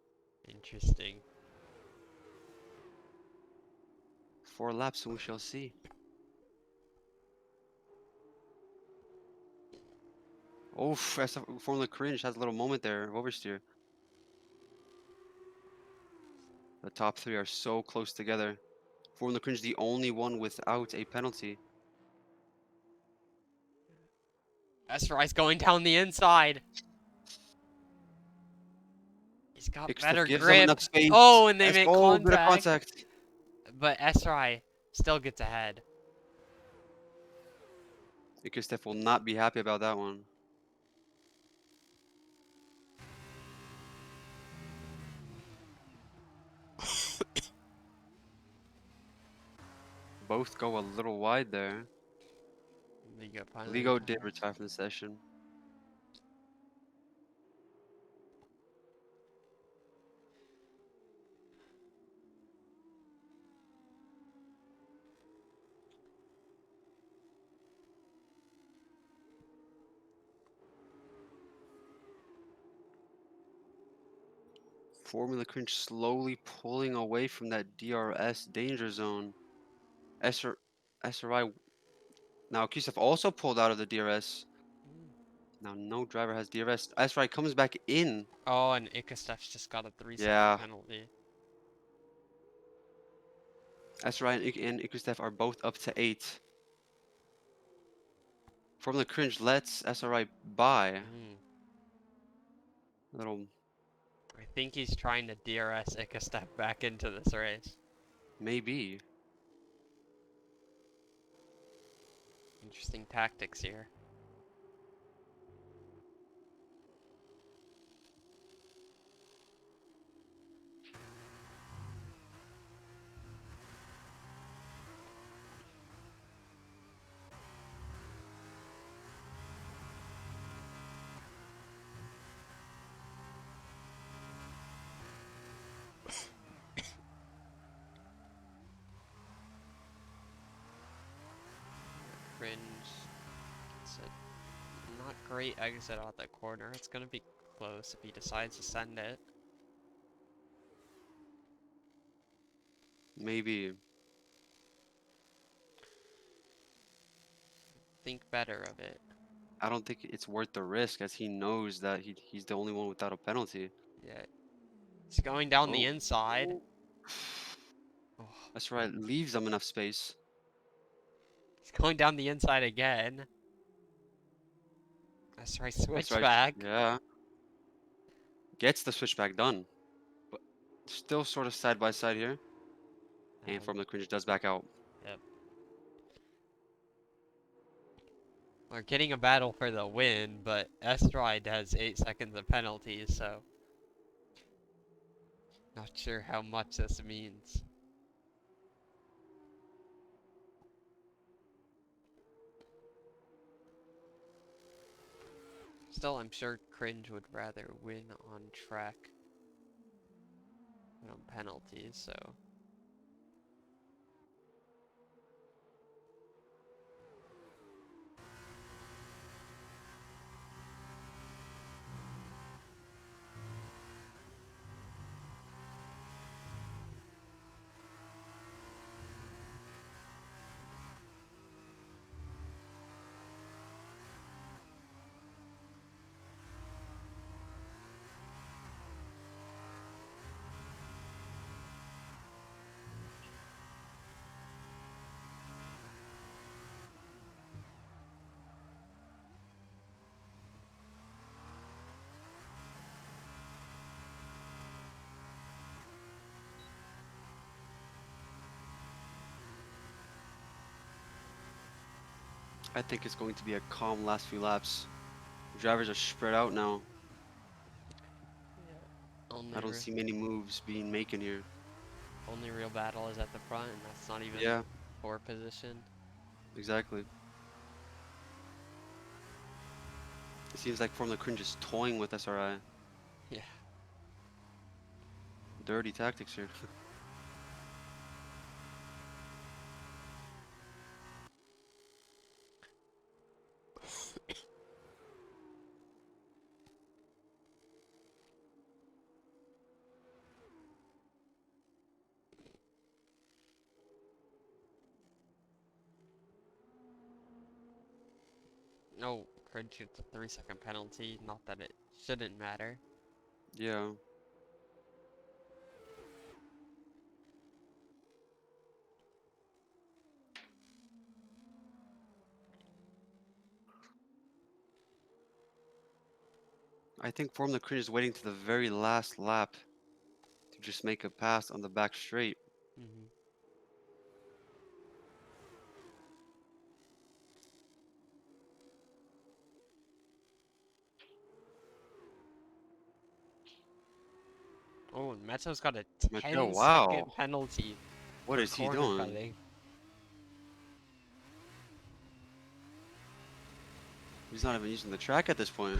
interesting. 4 laps, and we shall see. Oh, Formula Cringe has a little moment there of oversteer. The top 3 are so close together. Formula Cringe the only one without a penalty. SRI's going down the inside. He's got Ikeστef better gives them grip. enough space. Oh, and they make Oh, bit of contact. contact. But SRI still gets ahead. Ikeστef will not be happy about that one. Both go a little wide there. Ligo did retire from the session. Formula Cringe slowly pulling away from that DRS danger zone. SRI. Now Ikeστef also pulled out of the DRS. Now no driver has DRS. SRI comes back in. Oh, and Ikastef's just got a 3-second Yeah. penalty. SRI and Ikeστef are both up to 8. Formula Cringe lets SRI by. Mm. A little I think he's trying to DRS Ick a step back into this race. Maybe. Interesting tactics here. Cringe. It's a not great exit out the corner. It's gonna be close if he decides to send it. Maybe. Think better of it. I don't think it's worth the risk as he knows that he's the only one without a penalty. Yeah. He's going down the Oh. inside. Oh. Oh, That's right. Leaves them enough space. he's going down the inside again. That's right, That's switch right. back. Yeah. Gets the switchback done. But still sort of side by side here. And from the cringe does back out. Yep. We're getting a battle for the win, but S-Ride has 8 seconds of penalties, so not sure how much this means. Still, I'm sure Cringe would rather win on track than on penalties, so. I think it's going to be a calm last few laps. Drivers are spread out now. Yeah. I don't see many moves being making here. Only real battle is at the front, and that's not even Yeah, poor position. exactly. It seems like Formula Cringe is toying with SRI. Yeah. Dirty tactics here. No, Cringe shoots a 3-second penalty, not that it shouldn't matter. Yeah. I think Formula Cringe is waiting to the very last lap to just make a pass on the back straight. Mm-hmm. Oh, and Meto's got a Mateo, 10-second wow. penalty What for is he corner doing? cutting. He's not even using the track at this point.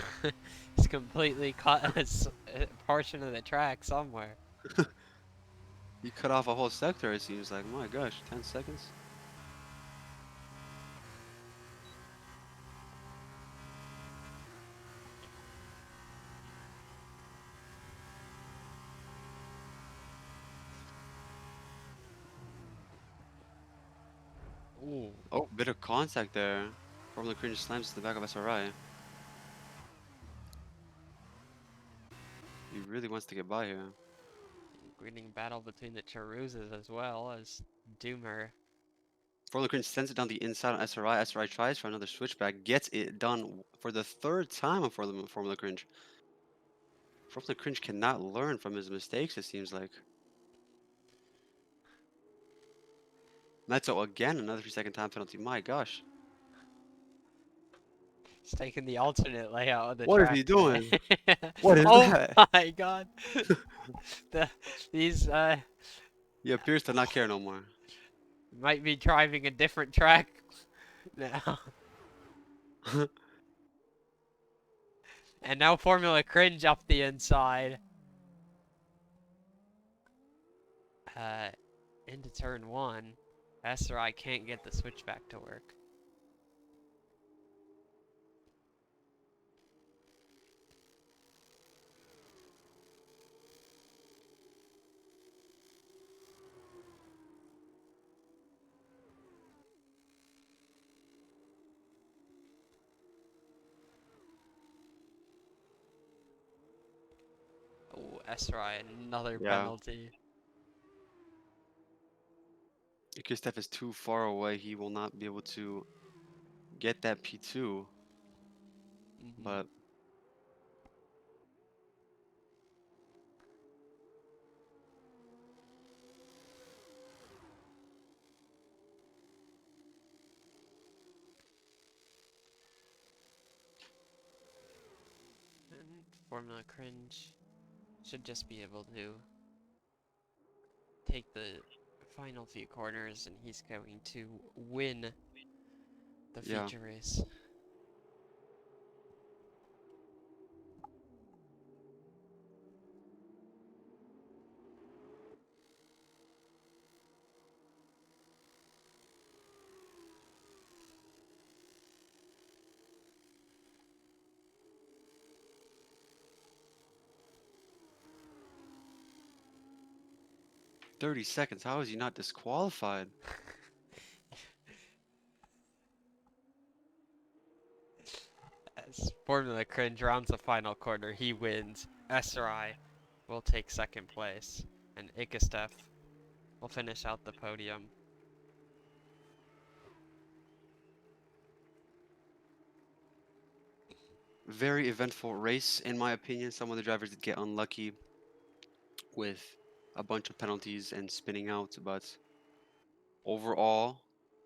He's completely cut a portion of the track somewhere. He cut off a whole sector, it seems like. My gosh, 10 seconds? Ooh. Oh, bit of contact there. Formula Cringe slams to the back of SRI. He really wants to get by here. Greeting battle between the Charuzas as well as Doomer. Formula Cringe sends it down the inside on SRI. SRI tries for another switchback, gets it done for the third time on Formula Cringe. From the Cringe cannot learn from his mistakes, it seems like. Meto again, another 3-second time penalty. My gosh. He's taking the alternate layout of the What is track he today. doing? What is Oh that? my god. These He appears to not care no more. might be driving a different track now. And now Formula Cringe up the inside. Into turn 1. SRI can't get the switchback to work. Oh, SRI, another Yeah. penalty. If Kristoff is too far away, he will not be able to get that P2. But 'Cause Formula Cringe should just be able to take the final few corners, and he's going to win the yeah, feature race. .30 seconds. How is he not disqualified? As Formula Cringe rounds the final corner, he wins. SRI will take second place, and Ikastef will finish out the podium. Very eventful race, in my opinion. Some of the drivers did get unlucky with a bunch of penalties and spinning out, but overall,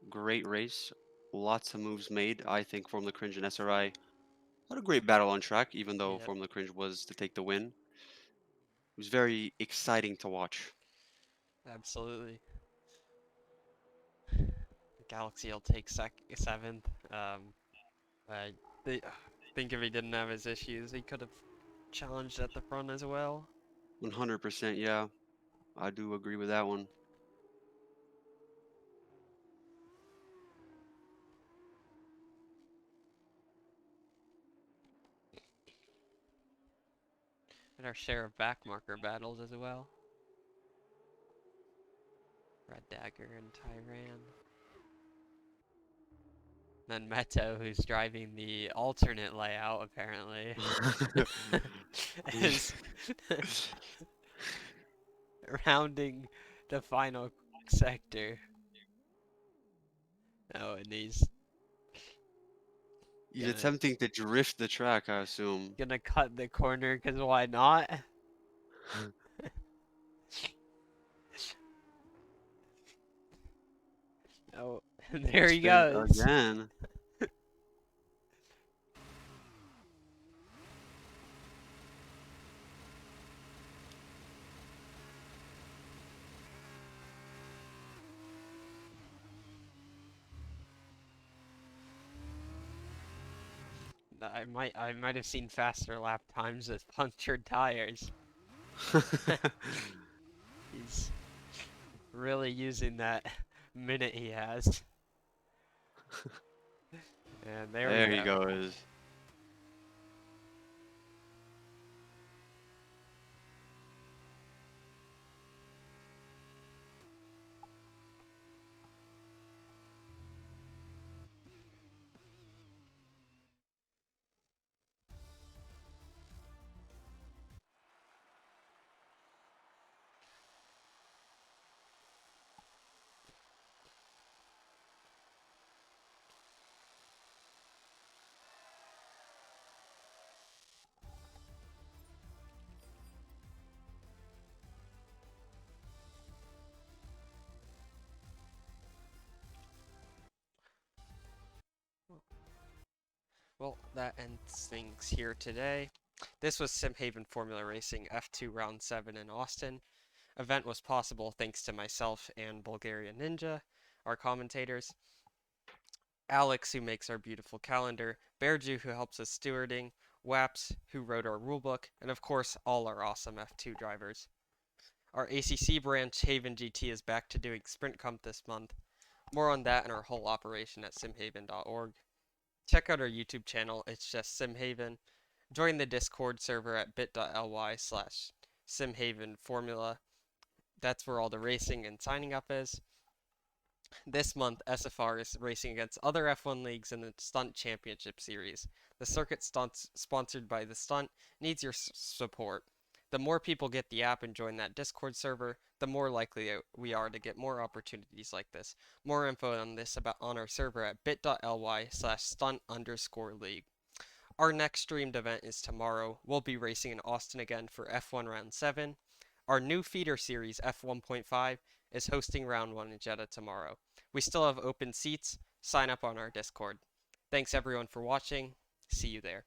great race. Lots of moves made. I think Formula Cringe and SRI had a great battle on track, even though Yep, Formula Cringe was to take the win. It was very exciting to watch. absolutely. Galaxy will take seventh. I think if he didn't have his issues, he could have challenged at the front as well. 100%, yeah. I do agree with that one. And our share of backmarker battles as well. Red Dagger and Tyran. Then Meto, who's driving the alternate layout, apparently, is rounding the final sector. Oh, and he's He's gonna attempting to drift the track, I assume. gonna cut the corner, because why not? Oh, and there he Spin goes. again. I might have seen faster lap times with punctured tires. He's really using that minute he has. And there we There he go. goes. Well, that ends things here today. This was SimHaven Formula Racing F2 Round 7 in Austin. Event was possible thanks to myself and Bulgarian Ninja, our commentators, Alex, who makes our beautiful calendar, Bearju, who helps us stewarding, Waps, who wrote our rulebook, and of course, all our awesome F2 drivers. Our ACC branch, Haven GT, is back to doing Sprint Comp this month. More on that and our whole operation at simhaven.org. Check out our YouTube channel, it's just SimHaven. Join the Discord server at bit.ly/SimHavenFormula. That's where all the racing and signing up is. This month, SFR is racing against other F1 leagues in the Stunt Championship Series. The circuit stunts sponsored by the Stunt needs your support. The more people get the app and join that Discord server, the more likely we are to get more opportunities like this. More info on this on our server at bit.ly/stunt_league. Our next streamed event is tomorrow. We'll be racing in Austin again for F1 Round 7. Our new feeder series, F1.5, is hosting Round 1 in Jeddah tomorrow. We still have open seats. Sign up on our Discord. Thanks everyone for watching. See you there.